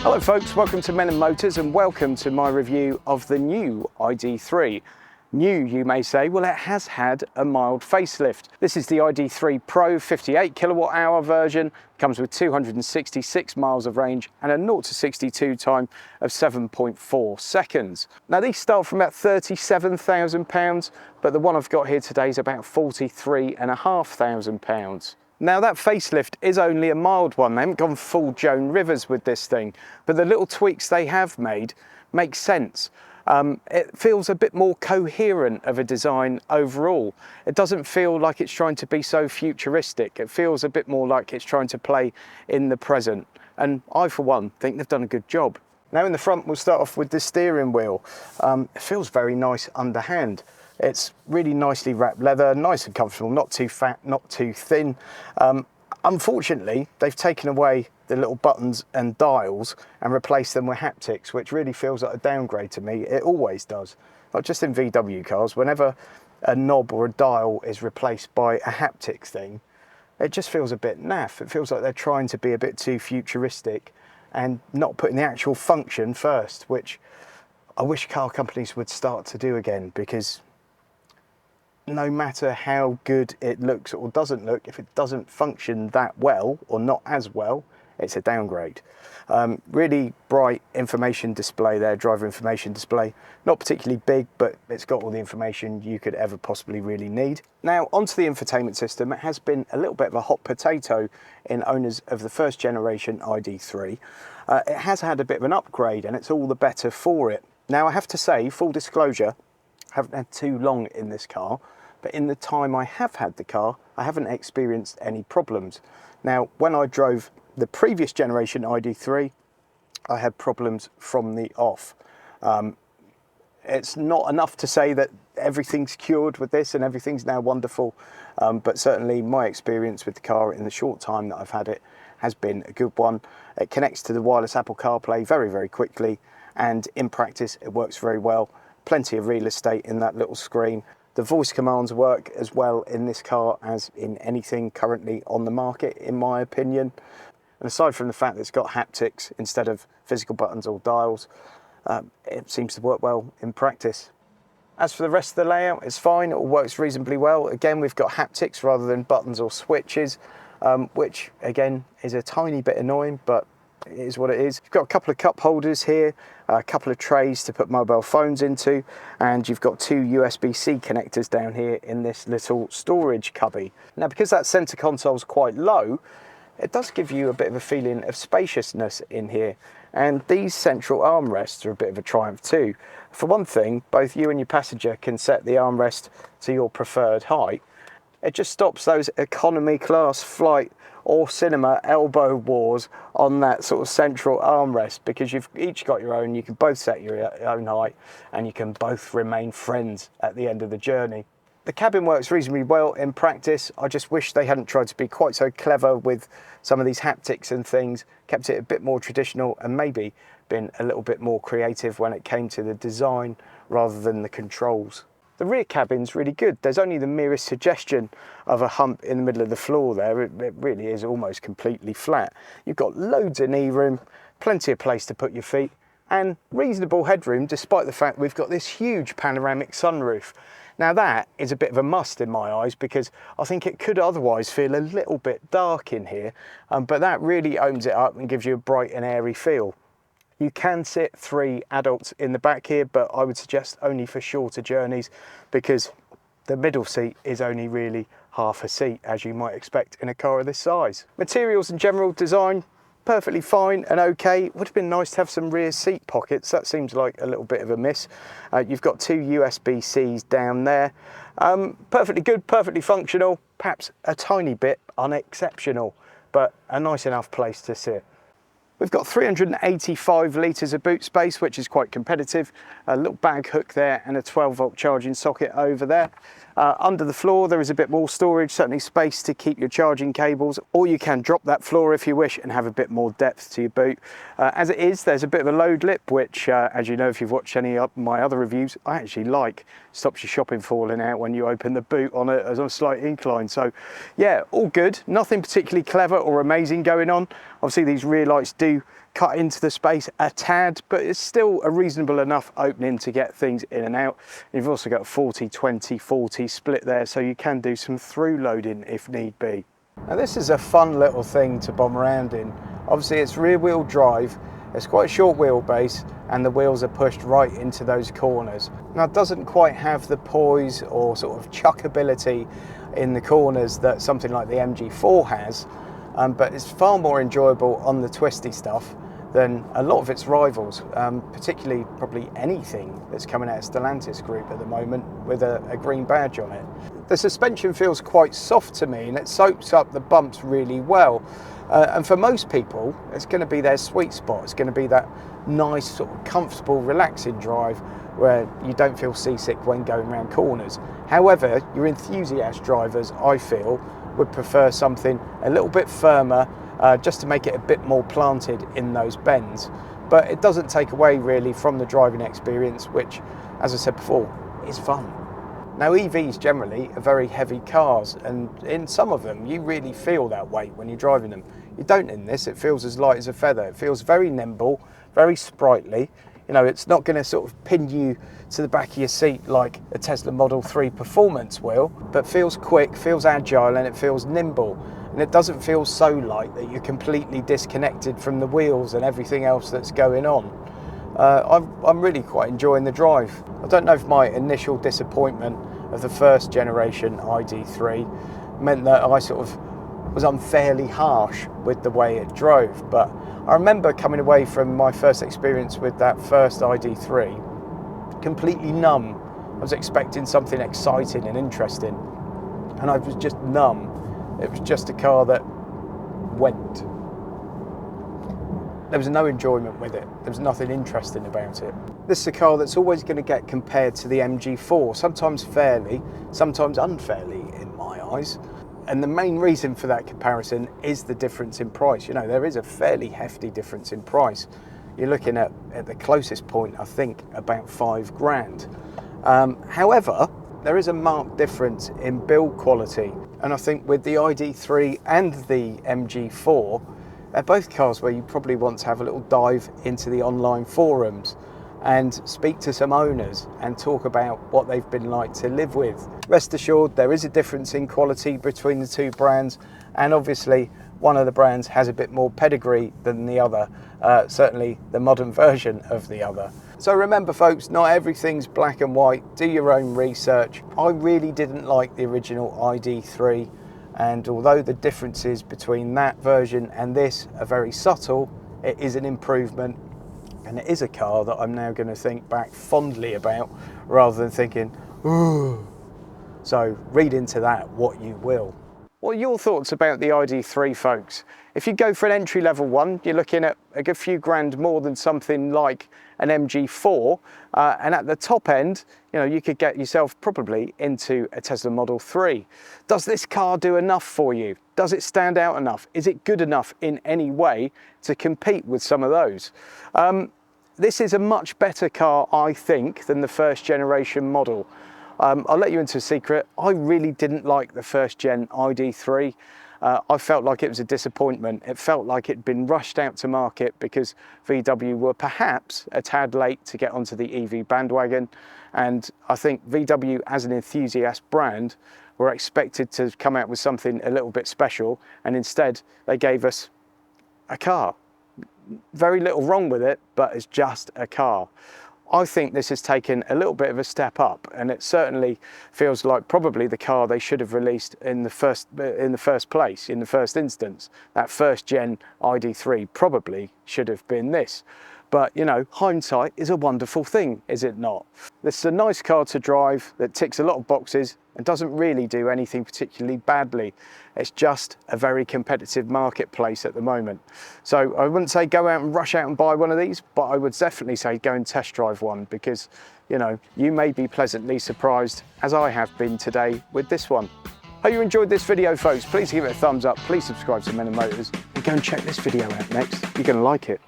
Hello folks, welcome to Men & Motors and welcome to my review of the new ID3. New, you may say, well it has had a mild facelift. This is the ID3 Pro 58 kilowatt hour version, comes with 266 miles of range and a 0 to 62 time of 7.4 seconds. Now these start from about £37,000, but the one I've got here today is about £43,500. Now that facelift is only a mild one, they haven't gone full Joan Rivers with this thing, but the little tweaks they have made make sense. It feels a bit more coherent of a design overall. It doesn't feel like it's trying to be so futuristic, it feels a bit more like it's trying to play in the present, and I for one think they've done a good job. Now in the front we'll start off with the steering wheel. It feels very nice underhand. It's really nicely wrapped leather, nice and comfortable, not too fat, not too thin. Unfortunately, they've taken away the little buttons and dials and replaced them with haptics, which really feels like a downgrade to me. It always does, not just in VW cars. Whenever a knob or a dial is replaced by a haptics thing, it just feels a bit naff. It feels like they're trying to be a bit too futuristic and not putting the actual function first, which I wish car companies would start to do again, because no matter how good it looks or doesn't look, if it doesn't function that well or not as well, it's a downgrade. Really bright information display there, driver information display. Not particularly big, but it's got all the information you could ever possibly really need. Now onto the infotainment system. It has been a little bit of a hot potato in owners of the first generation ID3. It has had a bit of an upgrade and it's all the better for it. Now I have to say, full disclosure, I haven't had too long in this car, but in the time I have had the car, I haven't experienced any problems. Now, when I drove the previous generation ID3, I had problems from the off. It's not enough to say that everything's cured with this and everything's now wonderful, but certainly my experience with the car in the short time that I've had it has been a good one. It connects to the wireless Apple CarPlay very, very quickly, and in practice it works very well. Plenty of real estate in that little screen. The voice commands work as well in this car as in anything currently on the market, in my opinion. And aside from the fact that it's got haptics instead of physical buttons or dials, it seems to work well in practice. As for the rest of the layout, it's fine, it all works reasonably well. Again, we've got haptics rather than buttons or switches, which again is a tiny bit annoying, but it is what it is. You've got a couple of cup holders here, a couple of trays to put mobile phones into, and you've got two USB-C connectors down here in this little storage cubby. Now, because that center console is quite low, it does give you a bit of a feeling of spaciousness in here. And these central armrests are a bit of a triumph too. For one thing, both you and your passenger can set the armrest to your preferred height. It just stops those economy class flight or cinema elbow wars on that sort of central armrest, because you've each got your own, you can both set your own height and you can both remain friends at the end of the journey. The cabin works reasonably well in practice. I just wish they hadn't tried to be quite so clever with some of these haptics and things, kept it a bit more traditional and maybe been a little bit more creative when it came to the design rather than the controls. The rear cabin's really good. There's only the merest suggestion of a hump in the middle of the floor there. It really is almost completely flat. You've got loads of knee room, plenty of place to put your feet, and reasonable headroom despite the fact we've got this huge panoramic sunroof. Now that is a bit of a must in my eyes, because I think it could otherwise feel a little bit dark in here, but that really opens it up and gives you a bright and airy feel. You can sit 3 adults in the back here, but I would suggest only for shorter journeys, because the middle seat is only really half a seat, as you might expect in a car of this size. Materials and general design, perfectly fine and okay. Would have been nice to have some rear seat pockets. That seems like a little bit of a miss. You've got 2 USB-Cs down there. Perfectly good, perfectly functional, perhaps a tiny bit unexceptional, but a nice enough place to sit. We've got 385 litres of boot space, which is quite competitive. A little bag hook there and a 12-volt charging socket over there. Under the floor there is a bit more storage, certainly space to keep your charging cables, or you can drop that floor if you wish and have a bit more depth to your boot. As it is, there's a bit of a load lip, which as you know if you've watched any of my other reviews, I actually like. Stops your shopping falling out when you open the boot on a slight incline. So yeah, all good, nothing particularly clever or amazing going on. Obviously these rear lights do cut into the space a tad, but it's still a reasonable enough opening to get things in and out. You've also got a 40-20-40 split there, so you can do some through loading if need be. Now this is a fun little thing to bomb around in. Obviously it's rear wheel drive, it's quite a short wheelbase, and the wheels are pushed right into those corners. Now it doesn't quite have the poise or sort of chuckability in the corners that something like the MG4 has, but it's far more enjoyable on the twisty stuff than a lot of its rivals, particularly probably anything that's coming out of Stellantis group at the moment with a green badge on it. The suspension feels quite soft to me and it soaks up the bumps really well. And for most people, it's going to be their sweet spot. It's going to be that nice, sort of comfortable, relaxing drive where you don't feel seasick when going around corners. However, your enthusiast drivers, I feel, would prefer something a little bit firmer, just to make it a bit more planted in those bends. But it doesn't take away really from the driving experience, which, as I said before, is fun. Now EVs generally are very heavy cars, and in some of them you really feel that weight when you're driving them. You don't in this. It feels as light as a feather. It feels very nimble, very sprightly. You know, it's not going to sort of pin you to the back of your seat like a Tesla Model 3 Performance will, but feels quick, feels agile, and it feels nimble. And it doesn't feel so light that you're completely disconnected from the wheels and everything else that's going on. I'm really quite enjoying the drive. I don't know if my initial disappointment of the first generation ID3 meant that I sort of was unfairly harsh with the way it drove, but I remember coming away from my first experience with that first ID3 completely numb. I was expecting something exciting and interesting, and I was just numb. It was just a car that went. There was no enjoyment with it. There was nothing interesting about it. This is a car that's always going to get compared to the MG4, sometimes fairly, sometimes unfairly in my eyes. And the main reason for that comparison is the difference in price. You know, there is a fairly hefty difference in price. You're looking at the closest point, I think, about £5,000. However, there is a marked difference in build quality. And I think with the ID3 and the MG4, they're both cars where you probably want to have a little dive into the online forums and speak to some owners and talk about what they've been like to live with. Rest assured, there is a difference in quality between the two brands, and obviously one of the brands has a bit more pedigree than the other, certainly the modern version of the other. So remember folks, not everything's black and white. Do your own research. I really didn't like the original ID3, and although the differences between that version and this are very subtle, it is an improvement, and it is a car that I'm now going to think back fondly about rather than thinking, ooh. So read into that what you will. What are your thoughts about the ID3, folks? If you go for an entry-level one, you're looking at a good few grand more than something like an MG4, and at the top end, you know, you could get yourself probably into a Tesla Model 3. Does this car do enough for you? Does it stand out enough? Is it good enough in any way to compete with some of those? This is a much better car, I think, than the first generation model. I'll let you into a secret. I really didn't like the first gen ID3. I felt like it was a disappointment. It felt like it'd been rushed out to market because VW were perhaps a tad late to get onto the EV bandwagon. And I think VW as an enthusiast brand were expected to come out with something a little bit special, and instead they gave us a car. Very little wrong with it, but it's just a car. I think this has taken a little bit of a step up, and it certainly feels like probably the car they should have released in the first instance. That first gen ID3 probably should have been this. But you know, hindsight is a wonderful thing, is it not? This is a nice car to drive that ticks a lot of boxes and doesn't really do anything particularly badly. It's just a very competitive marketplace at the moment. So I wouldn't say go out and rush out and buy one of these, but I would definitely say go and test drive one, because you know, you may be pleasantly surprised, as I have been today with this one. Hope you enjoyed this video, folks. Please give it a thumbs up, please subscribe to Men and Motors, and go and check this video out next. You're going to like it.